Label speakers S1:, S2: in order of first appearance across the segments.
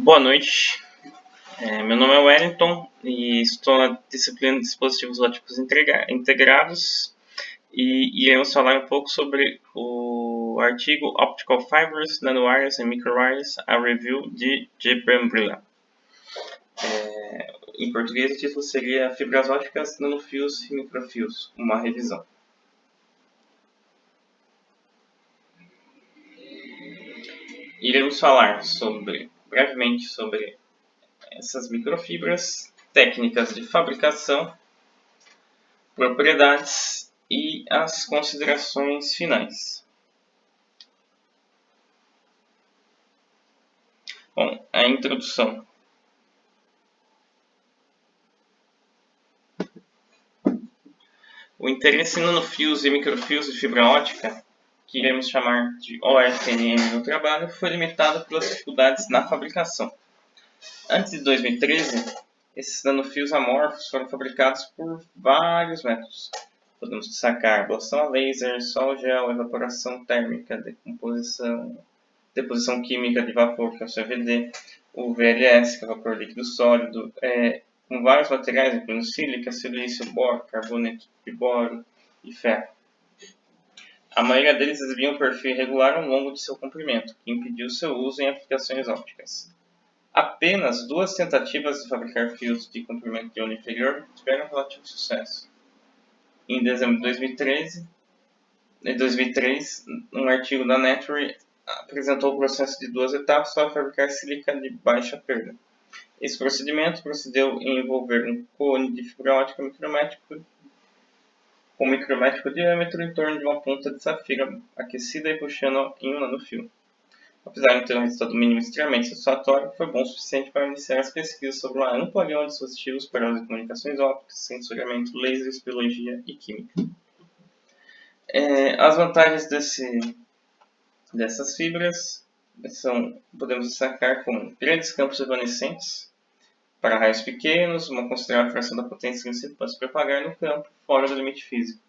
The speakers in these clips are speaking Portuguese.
S1: Boa noite, meu nome é Wellington e estou na disciplina de dispositivos ópticos integrados e iremos falar um pouco sobre o artigo Optical Fibers, Nanowires and Microwires, a review de G. Brambilla. Em português o título seria Fibras ópticas, nanofios e microfios, uma revisão. Iremos falar brevemente sobre essas microfibras, técnicas de fabricação, propriedades e as considerações finais. Bom, a introdução. O interesse em nanofios e microfios de fibra óptica, que iremos chamar de OFNM no trabalho, foi limitado pelas dificuldades na fabricação. Antes de 2013, esses nanofios amorfos foram fabricados por vários métodos. Podemos destacar ablação a laser, sol gel, evaporação térmica, deposição química de vapor, que é o CVD, o VLS, que é o vapor líquido sólido, com vários materiais, incluindo sílica, silício, boro, carboneto de boro e ferro. A maioria deles exibiam um perfil irregular ao longo de seu comprimento, que impediu seu uso em aplicações ópticas. Apenas 2 tentativas de fabricar fios de comprimento de onda inferior tiveram relativo sucesso. Em dezembro de 2003, um artigo da Nature apresentou o processo de 2 etapas para fabricar sílica de baixa perda. Esse procedimento procedeu em envolver um cone de fibra óptica com micrométrico diâmetro em torno de uma ponta de safira aquecida e puxando em um nanofio. Apesar de ter um resultado mínimo extremamente satisfatório, foi bom o suficiente para iniciar as pesquisas sobre uma ampla gama de dispositivos para uso de comunicações ópticas, sensoriamento, lasers, biologia e química. As vantagens dessas fibras podemos destacar como grandes campos evanescentes para raios pequenos, uma considerável fração da potência que se pode propagar no campo fora do limite físico.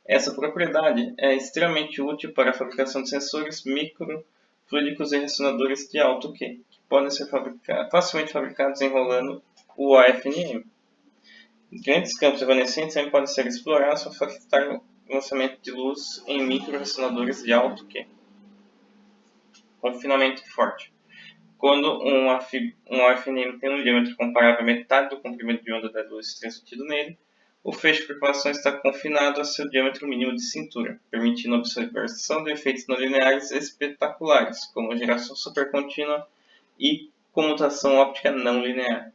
S1: Essa propriedade é extremamente útil para a fabricação de sensores microfluídicos e ressonadores de alto Q, que podem ser facilmente fabricados enrolando o OFNM. Grandes campos evanescentes também podem ser explorados para facilitar o lançamento de luz em micro-ressonadores de alto Q. Confinamento forte. Quando um OFNM tem um diâmetro comparável à metade do comprimento de onda da luz transmitido nele, o feixe de propagação está confinado a seu diâmetro mínimo de cintura, permitindo a observação de efeitos não lineares espetaculares, como geração supercontínua e comutação óptica não linear.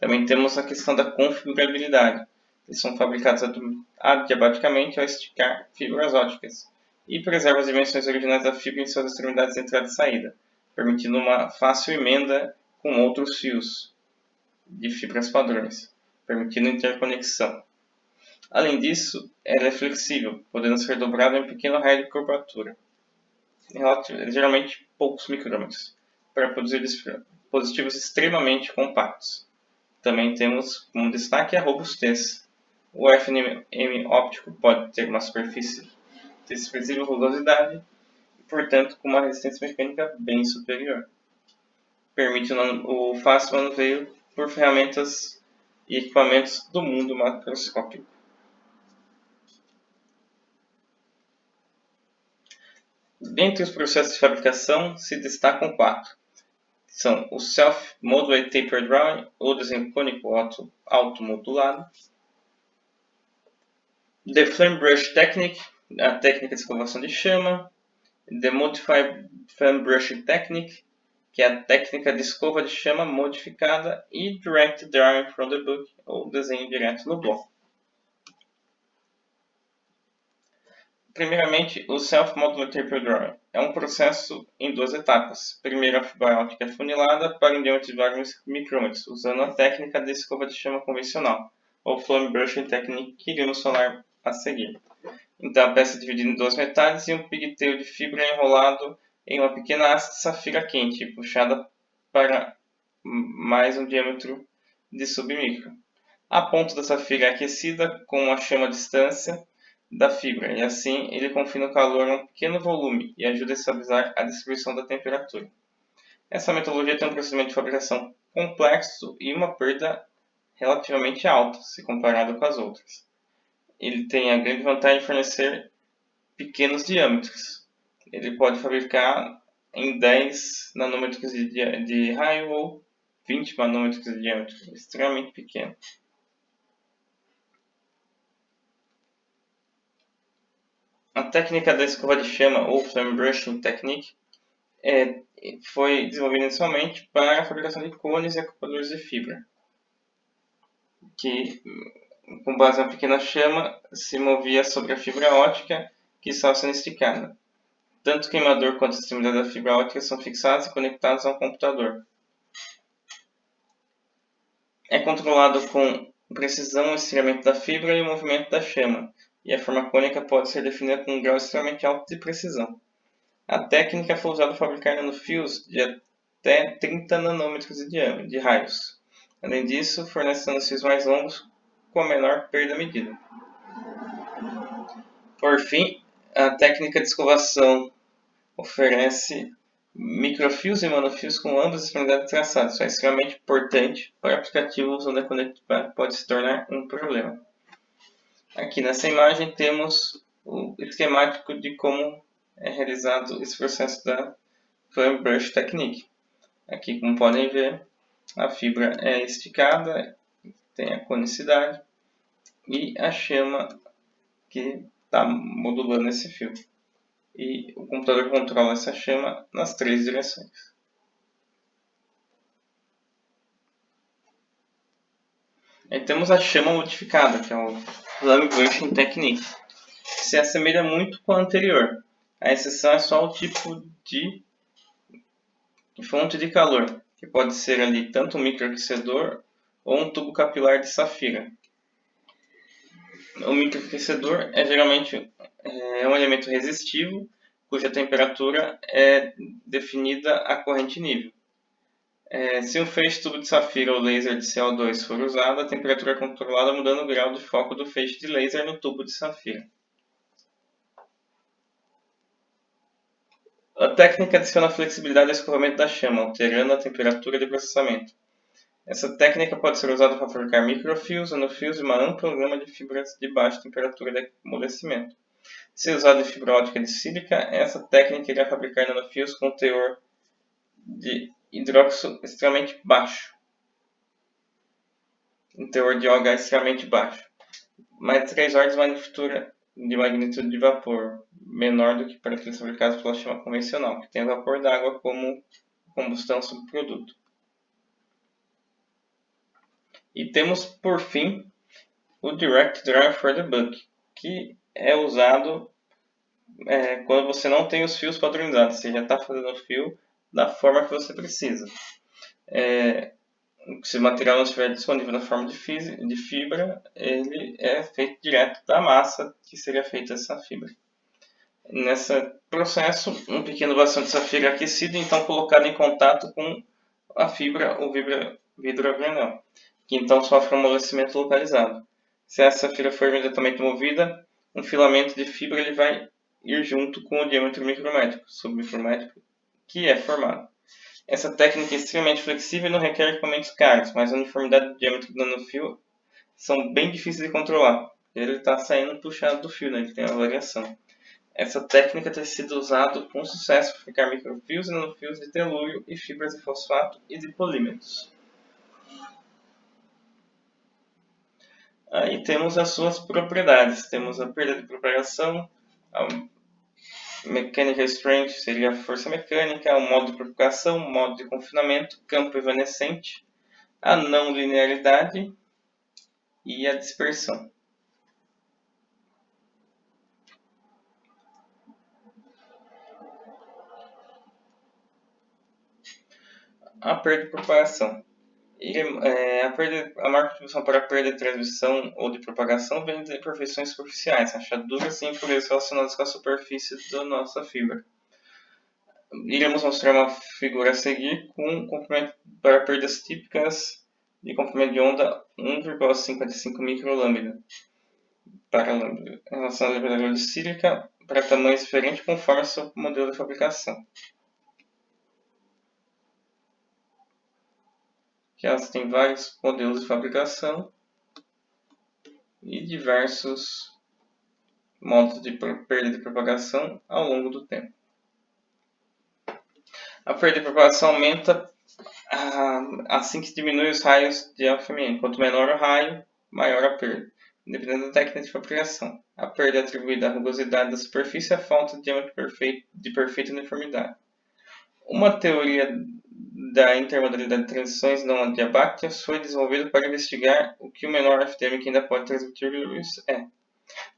S1: Também temos a questão da configurabilidade. Eles são fabricados adiabaticamente ao esticar fibras ópticas e preservam as dimensões originais da fibra em suas extremidades de entrada e saída, permitindo uma fácil emenda com outros fios de fibras padrões, permitindo interconexão. Além disso, ela é flexível, podendo ser dobrada em um pequeno raio de curvatura, geralmente poucos micrômetros, para produzir dispositivos extremamente compactos. Também temos como destaque a robustez. O FNM óptico pode ter uma superfície de expressiva rugosidade e, portanto, com uma resistência mecânica bem superior. Permite o fácil manuseio por ferramentas e equipamentos do mundo macroscópico. Dentre os processos de fabricação se destacam 4. São o Self-Modulated Taper Drawing, ou desenho cônico automodulado, The Flame Brush Technique, a técnica de escovação de chama, The Modified Flame Brushing Technique, que é a técnica de escova de chama modificada, e Direct Drawing from the Book, ou desenho direto no bloco. Primeiramente, o Self-Modulated Taper Drawing é um processo em 2 etapas. Primeiro, a fibra óptica é funilada para um diâmetro de vários micrômetros, usando a técnica de escova de chama convencional, ou Flame Brushing Technique, que iremos falar a seguir. Então, a peça é dividida em 2 metades e um pigtail de fibra é enrolado em uma pequena haste de safira quente, puxada para mais um diâmetro de submicro. A ponta da safira é aquecida com uma chama à distância da fibra, e assim ele confina o calor a um pequeno volume e ajuda a estabilizar a distribuição da temperatura. Essa metodologia tem um procedimento de fabricação complexo e uma perda relativamente alta, se comparado com as outras. Ele tem a grande vantagem de fornecer pequenos diâmetros. Ele pode fabricar em 10 nanômetros de raio ou 20 nanômetros de diâmetro, extremamente pequeno. A técnica da escova de chama, ou flame brushing technique, foi desenvolvida inicialmente para a fabricação de cones e acopladores de fibra, que, com base na pequena chama, se movia sobre a fibra óptica que estava sendo esticada. Tanto o queimador quanto a extremidade da fibra óptica são fixados e conectados ao computador. É controlado com precisão o estiramento da fibra e o movimento da chama, e a forma cônica pode ser definida com um grau extremamente alto de precisão. A técnica foi usada para fabricar nanofios de até 30 nanômetros de raios. Além disso, fornece nanofios mais longos com a menor perda medida. Por fim, a técnica de escovação oferece microfios e monofios com ambas as extremidades traçadas. Isso é extremamente importante para aplicativos onde a conectividade pode se tornar um problema. Aqui nessa imagem temos o esquemático de como é realizado esse processo da Flame Brush Technique. Aqui, como podem ver, a fibra é esticada, tem a conicidade e a chama que está modulando esse fio. E o computador controla essa chama nas 3 direções. Aí temos a chama modificada, que é o Flame Brushing Technique. Se assemelha muito com a anterior. A exceção é só o tipo de fonte de calor, que pode ser ali tanto um microaquecedor ou um tubo capilar de safira. O microaquecedor é geralmente um elemento resistivo, cuja temperatura é definida a corrente nível. Se um feixe tubo de safira ou laser de CO2 for usado, a temperatura é controlada mudando o grau de foco do feixe de laser no tubo de safira. A técnica adiciona flexibilidade ao escovamento da chama, alterando a temperatura de processamento. Essa técnica pode ser usada para fabricar microfios, nanofios e uma ampla gama de fibras de baixa temperatura de amolecimento. Se usada em fibra óptica de sílica, essa técnica irá fabricar nanofios com teor de hidróxido extremamente baixo, um teor de OH extremamente baixo, mais de 3 ordens de magnitude de vapor, menor do que para aqueles fabricados pela chama convencional, que tem vapor d'água como combustão subproduto. E temos, por fim, o Direct Drive for Debug, que é usado quando você não tem os fios padronizados, você já está fazendo o fio da forma que você precisa. Se o material não estiver disponível na forma de fibra, ele é feito direto da massa que seria feita essa fibra. Nesse processo, um pequeno bastão de safira aquecido, então colocado em contato com a fibra ou vidro a granel, que então sofre um amolecimento localizado. Se essa fibra for imediatamente movida, um filamento de fibra ele vai ir junto com o diâmetro micrométrico, submicrométrico, que é formado. Essa técnica é extremamente flexível e não requer equipamentos caros, mas a uniformidade do diâmetro do nanofio são bem difíceis de controlar. Ele está saindo puxado do fio, né? Ele tem uma variação. Essa técnica tem sido usada com sucesso para fabricar microfios e nanofios de telúrio e fibras de fosfato e de polímeros. Aí temos as suas propriedades. Temos a perda de propagação, a mechanical strength seria a força mecânica, o modo de propagação, o modo de confinamento, campo evanescente, a não linearidade e a dispersão. A perda de propagação. A maior contribuição para a perda de transmissão ou de propagação vem de imperfeições superficiais, rachaduras e impurezas relacionadas com a superfície da nossa fibra. Iremos mostrar uma figura a seguir com comprimento para perdas típicas de comprimento de onda 1,55 microlambda para lambda, em relação à liberdade de sílica para tamanhos diferentes conforme seu modelo de fabricação. que elas têm vários modelos de fabricação e diversos modos de perda de propagação ao longo do tempo. A perda de propagação aumenta assim que diminui os raios de FMM. Quanto menor o raio, maior a perda, dependendo da técnica de fabricação. A perda é atribuída à rugosidade da superfície e à falta de diâmetro de perfeita uniformidade. Uma teoria da intermodalidade de transições não adiabáticas foi desenvolvida para investigar o que o menor FDM que ainda pode transmitir luz é.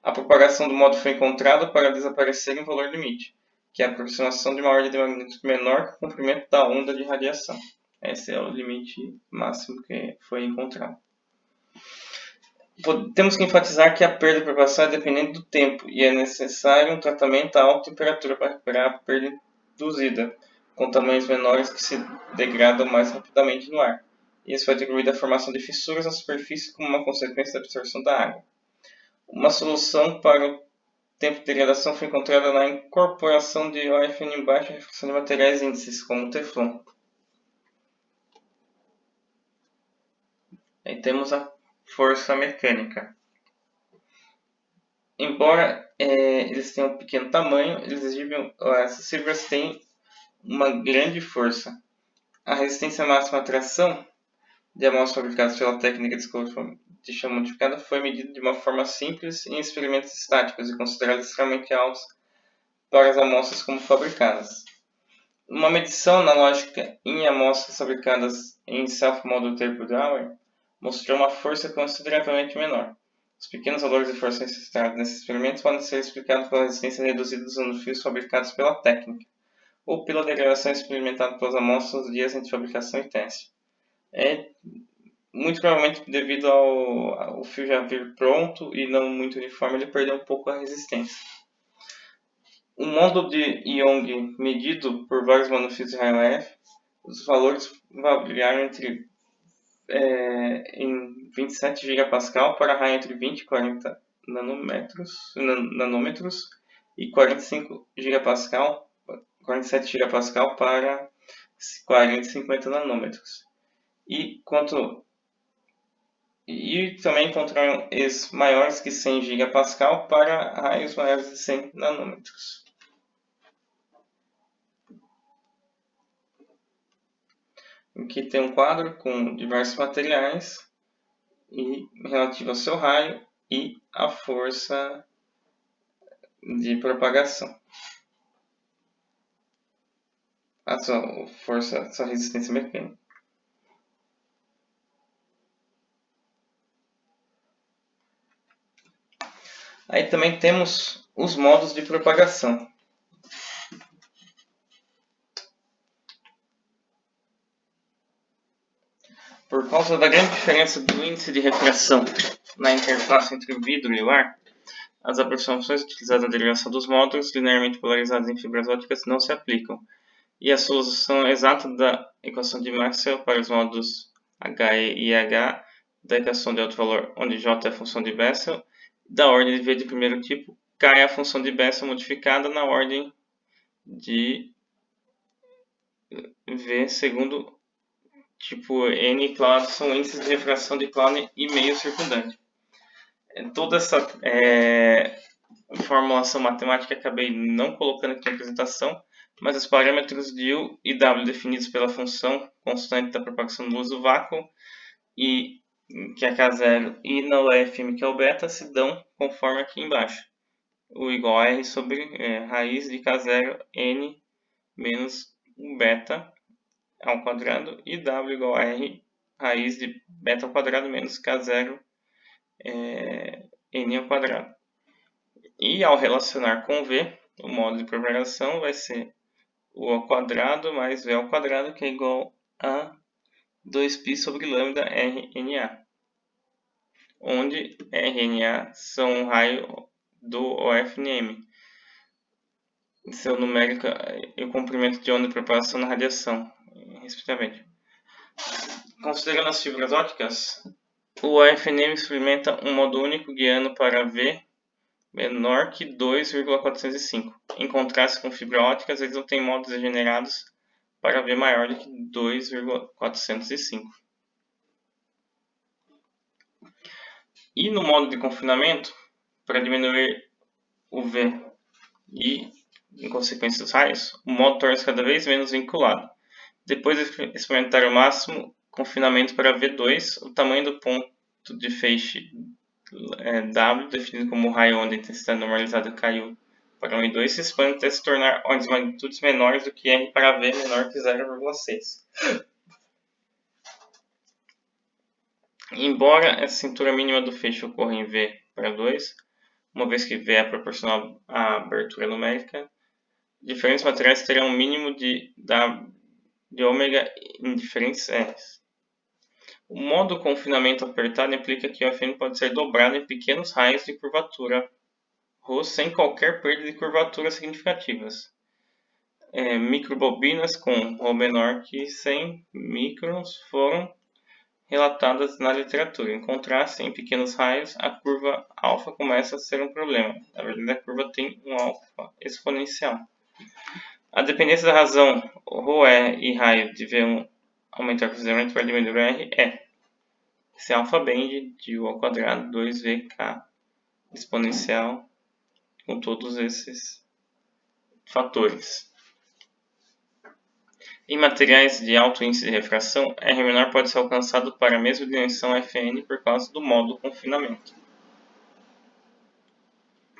S1: A propagação do modo foi encontrada para desaparecer em valor limite, que é a aproximação de uma ordem de magnitude menor que o comprimento da onda de radiação. Esse é o limite máximo que foi encontrado. Temos que enfatizar que a perda de propagação é dependente do tempo e é necessário um tratamento a alta temperatura para recuperar a perda induzida, com tamanhos menores que se degradam mais rapidamente no ar. Isso foi atribuído à formação de fissuras na superfície como uma consequência da absorção da água. Uma solução para o tempo de degradação foi encontrada na incorporação de OFN em baixa refração de materiais índices, como o Teflon. Aí temos a força mecânica. Embora eles tenham um pequeno tamanho, essas fibras têm uma grande força. A resistência máxima à tração de amostras fabricadas pela técnica de chão modificada foi medida de uma forma simples em experimentos estáticos e considerada extremamente alta para as amostras como fabricadas. Uma medição analógica em amostras fabricadas em self-model tape drawer mostrou uma força consideravelmente menor. Os pequenos valores de força registrados nesses experimentos podem ser explicados pela resistência reduzida dos naноfios fabricados pela técnica, ou pela degradação experimentada pelas amostras nos dias entre fabricação e teste. Muito provavelmente devido ao fio já vir pronto e não muito uniforme, ele perdeu um pouco a resistência. O módulo de Young medido por vários naноfios de raio F, os valores variaram em 27 gigapascal para raio entre 20 e 40 nanômetros e 47 gigapascal para 40 e 50 nanômetros. E também encontraram esses maiores que 100 gigapascal para raios maiores de 100 nanômetros. Aqui tem um quadro com diversos materiais e relativo ao seu raio e a força de propagação. A sua resistência mecânica. Aí também temos os modos de propagação. Por causa da grande diferença do índice de refração na interface entre o vidro e o ar, as aproximações utilizadas na derivação dos módulos linearmente polarizados em fibras ópticas não se aplicam, e a solução exata da equação de Maxwell para os módulos HE e H da equação de alto valor, onde J é a função de Bessel, da ordem de V de primeiro tipo, K é a função de Bessel modificada na ordem de V segundo tipo N e Cloud são índices de refração de Cloud e meio circundante. Toda essa formulação matemática acabei não colocando aqui na apresentação, mas os parâmetros de U e W definidos pela função constante da propagação da luz do vácuo, e, que é K0, e na UFM, que é o beta, se dão conforme aqui embaixo. U igual a R sobre raiz de K0 N menos o beta ao quadrado, e W igual a R raiz de beta ao quadrado menos K0 N ao quadrado. E ao relacionar com V, o modo de propagação vai ser U ao quadrado mais V ao quadrado, que é igual a 2π sobre lambda RNA, onde RNA são um raio do OFNM, seu numérico e o comprimento de onda de propagação na radiação, respectivamente. Considerando as fibras ópticas, o OFNM experimenta um modo único guiando para V menor que 2,405. Em contraste com fibras ópticas, eles não têm modos degenerados para V maior do que 2,405. E no modo de confinamento, para diminuir o V e, em consequência, os raios, o modo torna-se cada vez menos vinculado. Depois de experimentar o máximo confinamento para V2, o tamanho do ponto de feixe W, definido como raio onde a intensidade normalizada caiu para 1 e 2, se expande até se tornar ondas de magnitudes menores do que R para V menor que 0,6. Embora essa cintura mínima do feixe ocorra em V para 2, uma vez que V é proporcional à abertura numérica, diferentes materiais terão um mínimo de ômega em diferentes R's. O modo confinamento apertado implica que o FN pode ser dobrado em pequenos raios de curvatura ρ sem qualquer perda de curvatura significativas. Microbobinas com ρ menor que 100 microns foram relatadas na literatura. Em contraste, em pequenos raios, a curva alfa começa a ser um problema. Na verdade, a curva tem um alfa exponencial. A dependência da razão ρe e raio de V1 aumentar consideravelmente para diminuir o R é esse alfa bend de U ao quadrado 2VK exponencial com todos esses fatores. Em materiais de alto índice de refração, R menor pode ser alcançado para a mesma dimensão Fn por causa do modo confinamento.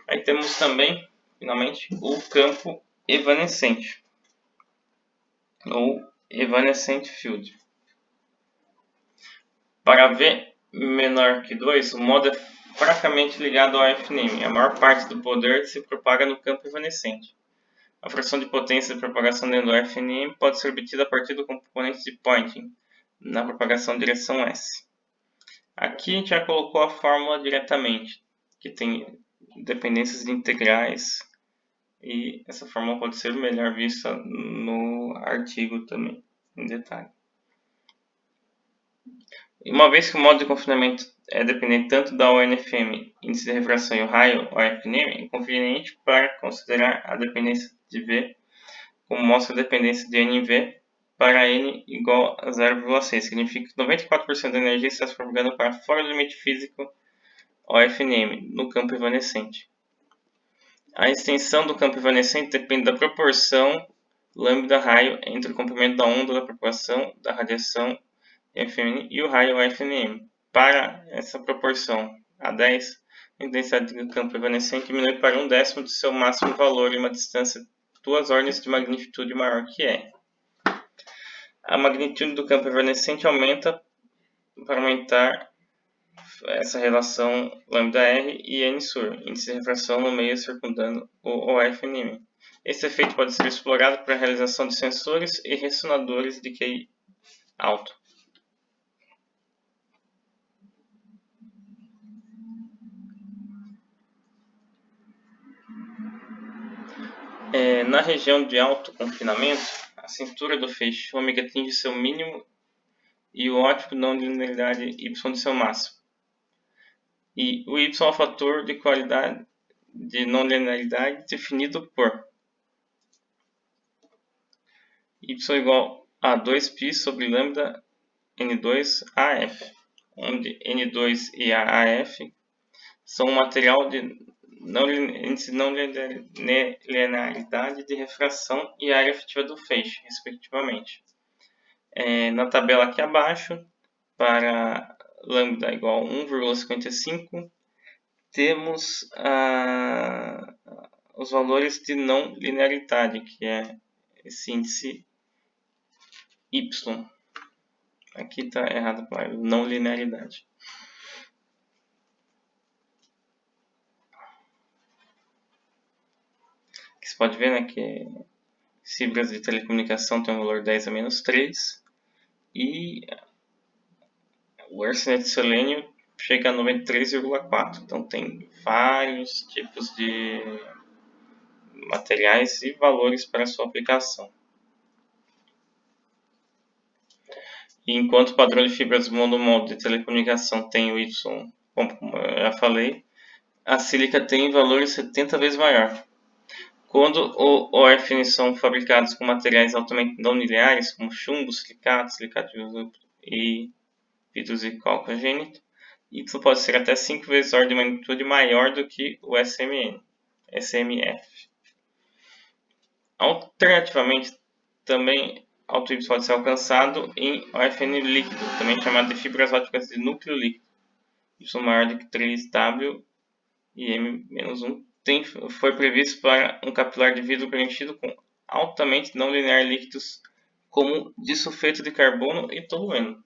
S1: Aí temos também, finalmente, o campo evanescente, ou evanescent field. Para V menor que 2, o modo é fracamente ligado ao FNM. A maior parte do poder se propaga no campo evanescente. A fração de potência de propagação dentro do FNM pode ser obtida a partir do componente de Poynting, na propagação em direção S. Aqui a gente já colocou a fórmula diretamente, que tem dependências de integrais, e essa fórmula pode ser melhor vista no artigo também, em detalhe. Uma vez que o modo de confinamento é dependente tanto da ONFM, índice de refração, e o raio, OFNM, é conveniente para considerar a dependência de V como mostra a dependência de NV para N igual a 0,6. Significa que 94% da energia está se propagando para fora do limite físico OFNM, no campo evanescente. A extensão do campo evanescente depende da proporção lambda-raio entre o comprimento da onda da propagação da radiação FN e o raio FNM. Para essa proporção A10, a intensidade do campo evanescente diminui para 1/10 de seu máximo valor em uma distância 2 ordens de magnitude maior que R. A magnitude do campo evanescente aumenta para aumentar essa relação lambda-R e N-sur, índice de refração no meio circundando o OFNM. Esse efeito pode ser explorado para a realização de sensores e ressonadores de QI alto. Na região de alto confinamento, a cintura do feixe ômega atinge seu mínimo e o ótico não linearidade y de seu máximo. E o y é o fator de qualidade de não linearidade definido por y igual a 2π sobre lambda n2 AF, onde n2 e AF são um material de índice de não linearidade de refração e área efetiva do feixe, respectivamente. Na tabela aqui abaixo, para lambda igual a 1,55, temos os valores de não linearidade, que é esse índice y. Aqui está errado para não linearidade. Aqui você pode ver, né, que fibras de telecomunicação tem um valor 10 a menos 3 e o arsenete de selênio chega a 93,4. Então tem vários tipos de materiais e valores para sua aplicação. E enquanto o padrão de fibras monomodo de telecomunicação tem o Y, como eu já falei, a sílica tem valores 70 vezes maior. Quando os OFN são fabricados com materiais altamente não lineares, como chumbo, silicato de isótopo e vidro calcogênito, Y pode ser até 5 vezes a ordem de magnitude maior do que o SMF. Alternativamente, também alto Y pode ser alcançado em OFN líquido, também chamado de fibras ópticas de núcleo líquido. Y maior do que 3W e M-1 foi previsto para um capilar de vidro preenchido com altamente não linear líquidos como disulfeto de carbono e tolueno.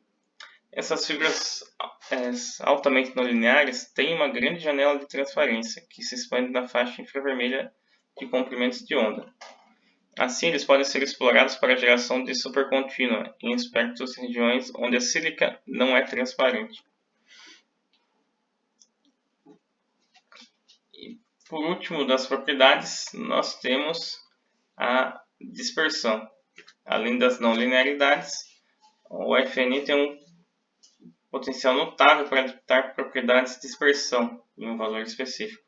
S1: Essas fibras altamente não lineares têm uma grande janela de transparência que se expande na faixa infravermelha de comprimentos de onda. Assim, eles podem ser explorados para a geração de supercontínua em espectros regiões onde a sílica não é transparente. E, por último, das propriedades, nós temos a dispersão. Além das não linearidades, o FNI tem um potencial notável para adaptar propriedades de dispersão em um valor específico.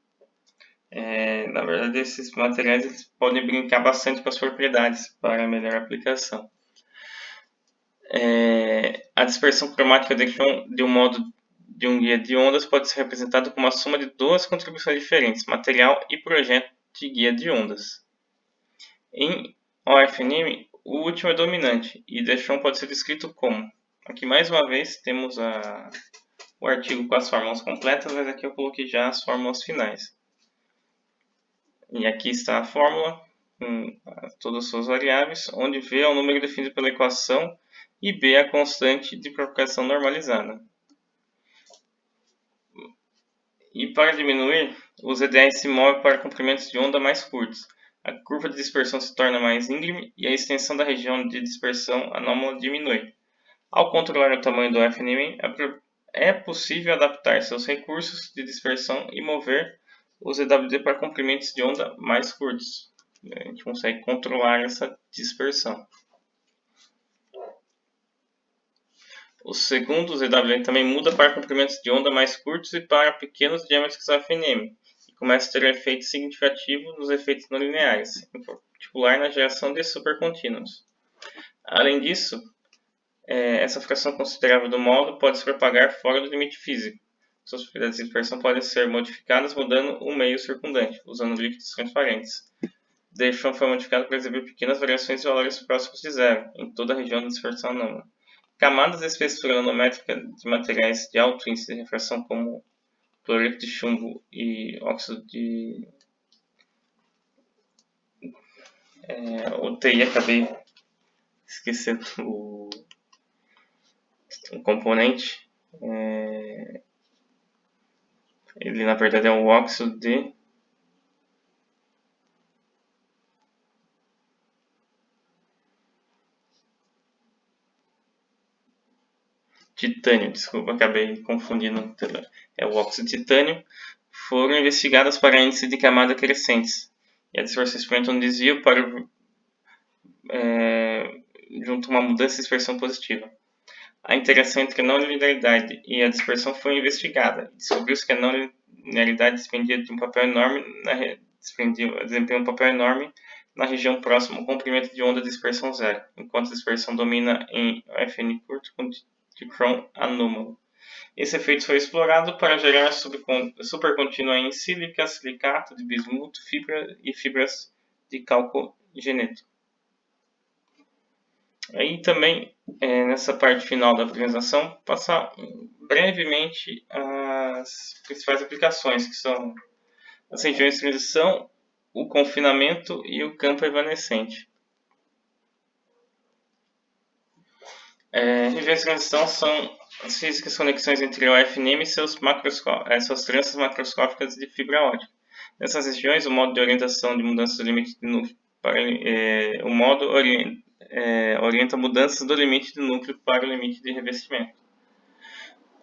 S1: Na verdade, esses materiais eles podem brincar bastante com as propriedades para a melhor aplicação. A dispersão cromática de um modo de um guia de ondas pode ser representada como a soma de duas contribuições diferentes, material e projeto de guia de ondas. Em OFNIM, o último é dominante e Deschamps pode ser descrito como. Aqui mais uma vez temos o artigo com as fórmulas completas, mas aqui eu coloquei já as fórmulas finais. E aqui está a fórmula com todas as suas variáveis, onde V é o número definido pela equação e B é a constante de propagação normalizada. E para diminuir, o ZDR se move para comprimentos de onda mais curtos. A curva de dispersão se torna mais íngreme e a extensão da região de dispersão anômala diminui. Ao controlar o tamanho do FNM, é possível adaptar seus recursos de dispersão e mover o ZWD para comprimentos de onda mais curtos. A gente consegue controlar essa dispersão. O segundo ZWD também muda para comprimentos de onda mais curtos e para pequenos diâmetros do FNM, e começa a ter efeito significativo nos efeitos não lineares, em particular na geração de supercontínuos. Além disso, essa fração considerável do módulo pode se propagar fora do limite físico. Suas propriedades de dispersão podem ser modificadas mudando o meio circundante, usando líquidos transparentes. Deschamps foi modificado para exibir pequenas variações de valores próximos de zero em toda a região da dispersão anômala. Camadas de espessura nanométrica de materiais de alto índice de refração, como cloreto de chumbo e óxido de UTI, acabei esquecendo o componente. Ele na verdade é um óxido de titânio, desculpa, acabei confundindo. É o óxido de titânio. Foram investigadas para índice de camada crescentes. E a dispersão experimenta um desvio para junto a uma mudança de dispersão positiva. A interação entre a não linearidade e a dispersão foi investigada. Descobriu-se que a não linearidade desempenha um papel enorme na região próxima ao comprimento de onda de dispersão zero, enquanto a dispersão domina em FN curto com Dicron anômalo. Esse efeito foi explorado para gerar supercontínua em sílica, silicato de bismuto, fibras de calcogeneto. Aí também, nessa parte final da apresentação, passar brevemente as principais aplicações, que são as regiões de transição, o confinamento e o campo evanescente. Regiões de transição são as físicas conexões entre o FNM e suas tranças macroscópicas de fibra ótica. Nessas regiões, o modo de orientação de mudança do limite de núcleo orienta mudanças do limite do núcleo para o limite de revestimento.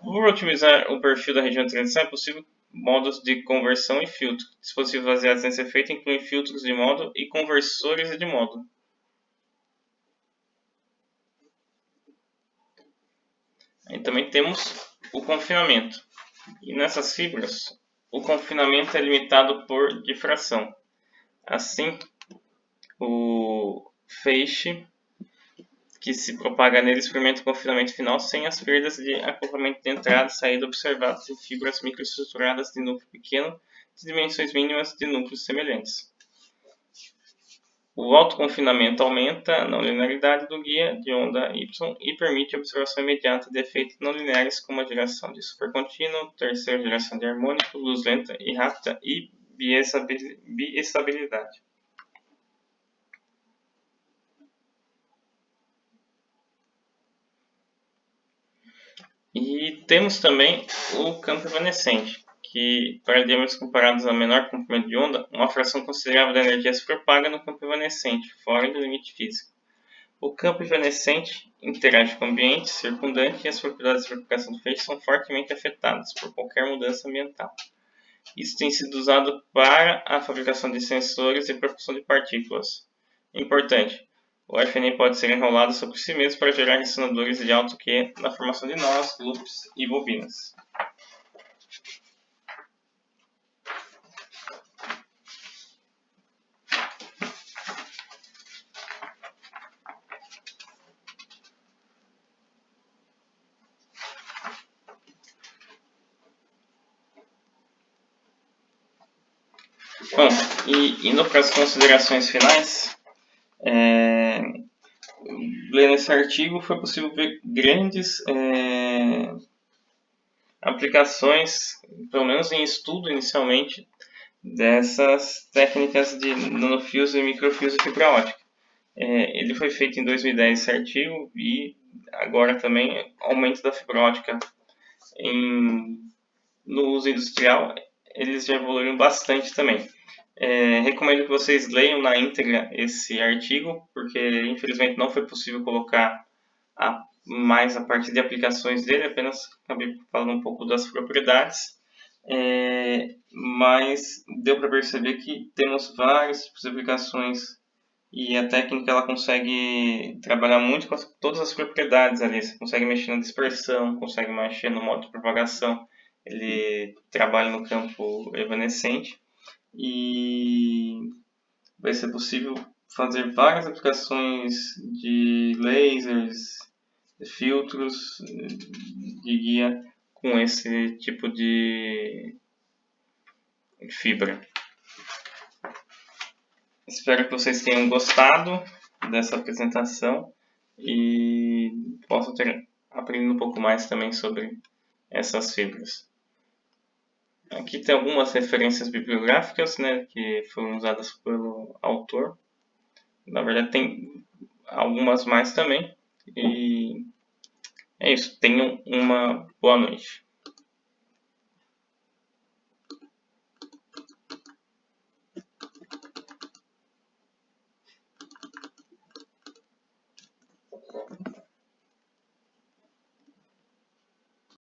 S1: Por otimizar o perfil da região de transição, é possível modos de conversão e filtro. Dispositivos baseados nesse efeito incluem filtros de módulo e conversores de módulo. Aí também temos o confinamento. E nessas fibras, o confinamento é limitado por difração. Assim, o feixe que se propaga nele experimenta o confinamento final sem as perdas de acoplamento de entrada e saída observadas em fibras microestruturadas de núcleo pequeno de dimensões mínimas de núcleos semelhantes. O autoconfinamento aumenta a não linearidade do guia de onda Y e permite a observação imediata de efeitos não lineares como a geração de supercontínuo, terceira geração de harmônico, luz lenta e rápida e biestabilidade. E temos também o campo evanescente, que para diâmetros comparados a menor comprimento de onda, uma fração considerável da energia se propaga no campo evanescente, fora do limite físico. O campo evanescente interage com o ambiente circundante e as propriedades de propagação do feixe são fortemente afetadas por qualquer mudança ambiental. Isso tem sido usado para a fabricação de sensores e propulsão de partículas. Importante, o FNI pode ser enrolado sobre si mesmo para gerar ressonadores de alto Q na formação de nós, loops e bobinas. Bom, e indo para as considerações finais, lendo esse artigo foi possível ver grandes aplicações, pelo menos em estudo inicialmente, dessas técnicas de nanofios e microfios de fibra ótica. Ele foi feito em 2010 esse artigo e agora também aumento da fibra ótica no uso industrial, eles já evoluíram bastante também. Recomendo que vocês leiam na íntegra esse artigo, porque infelizmente não foi possível colocar mais a parte de aplicações dele, apenas acabei falando um pouco das propriedades, mas deu para perceber que temos vários tipos de aplicações e a técnica ela consegue trabalhar muito com todas as propriedades ali. Você consegue mexer na dispersão, consegue mexer no modo de propagação, ele trabalha no campo evanescente e vai ser possível fazer várias aplicações de lasers, de filtros, de guia com esse tipo de fibra. Espero que vocês tenham gostado dessa apresentação e possam ter aprendido um pouco mais também sobre essas fibras. Aqui tem algumas referências bibliográficas, né, que foram usadas pelo autor. Na verdade tem algumas mais também. E é isso. Tenham uma boa noite.